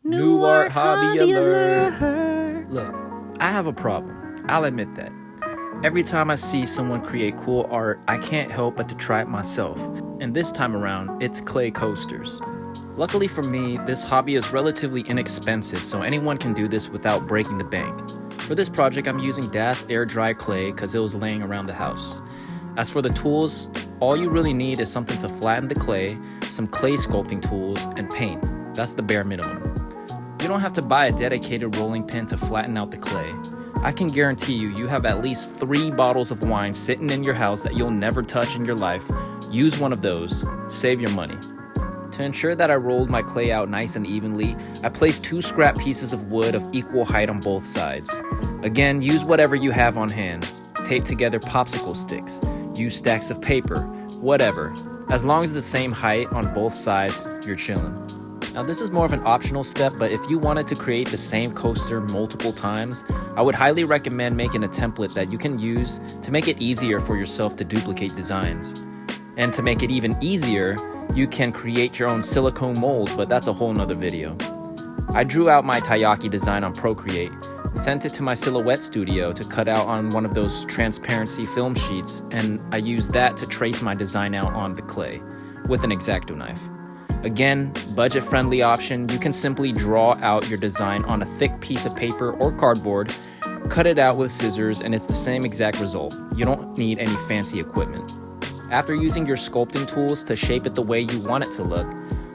New art hobby alert. Look, I have a problem. I'll admit that. Every time I see someone create cool art, I can't help but to try it myself. And this time around, it's clay coasters. Luckily for me, this hobby is relatively inexpensive, so anyone can do this without breaking the bank. For this project, I'm using Das air dry clay because it was laying around the house. As for the tools, all you really need is something to flatten the clay, some clay sculpting tools, and paint. That's the bare minimum. You don't have to buy a dedicated rolling pin to flatten out the clay. I can guarantee you have at least 3 bottles of wine sitting in your house that you'll never touch in your life. Use one of those. Save your money. To ensure that I rolled my clay out nice and evenly, I placed 2 scrap pieces of wood of equal height on both sides. Again, use whatever you have on hand. Tape together popsicle sticks. Use stacks of paper. Whatever. As long as the same height on both sides, you're chilling. Now this is more of an optional step, but if you wanted to create the same coaster multiple times, I would highly recommend making a template that you can use to make it easier for yourself to duplicate designs. And to make it even easier, you can create your own silicone mold, but that's a whole nother video. I drew out my taiyaki design on Procreate, sent it to my Silhouette studio to cut out on one of those transparency film sheets, and I used that to trace my design out on the clay with an X-Acto knife. Again, budget-friendly option, you can simply draw out your design on a thick piece of paper or cardboard, cut it out with scissors, and it's the same exact result. You don't need any fancy equipment. After using your sculpting tools to shape it the way you want it to look,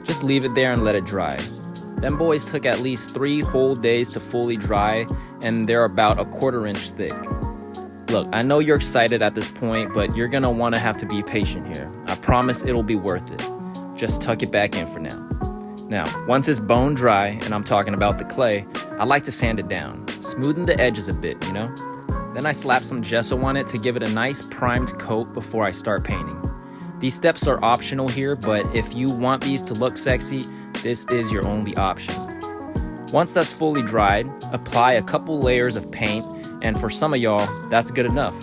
just leave it there and let it dry. Them boys took at least 3 whole days to fully dry, and they're about 1/4 inch thick. Look, I know you're excited at this point, but you're gonna wanna have to be patient here. I promise it'll be worth it. Just tuck it back in for now. Now, once it's bone dry, and I'm talking about the clay, I like to sand it down, smoothen the edges a bit, you know? Then I slap some gesso on it to give it a nice primed coat before I start painting. These steps are optional here, but if you want these to look sexy, this is your only option. Once that's fully dried, apply a couple layers of paint, and for some of y'all, that's good enough.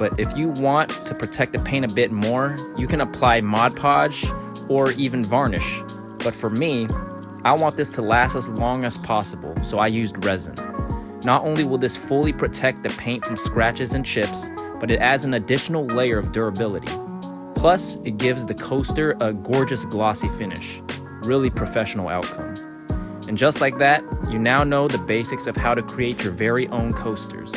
But if you want to protect the paint a bit more, you can apply Mod Podge or even varnish. But for me, I want this to last as long as possible, so I used resin. Not only will this fully protect the paint from scratches and chips, but it adds an additional layer of durability. Plus, it gives the coaster a gorgeous glossy finish. Really professional outcome. And just like that, you now know the basics of how to create your very own coasters.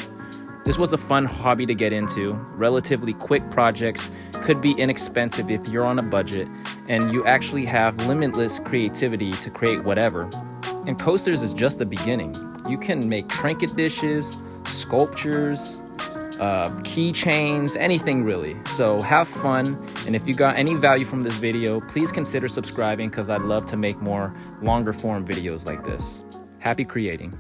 This was a fun hobby to get into. Relatively quick projects could be inexpensive if you're on a budget, and you actually have limitless creativity to create whatever. And coasters is just the beginning. You can make trinket dishes, sculptures, keychains, anything really. So have fun, and if you got any value from this video, please consider subscribing because I'd love to make more longer form videos like this. Happy creating.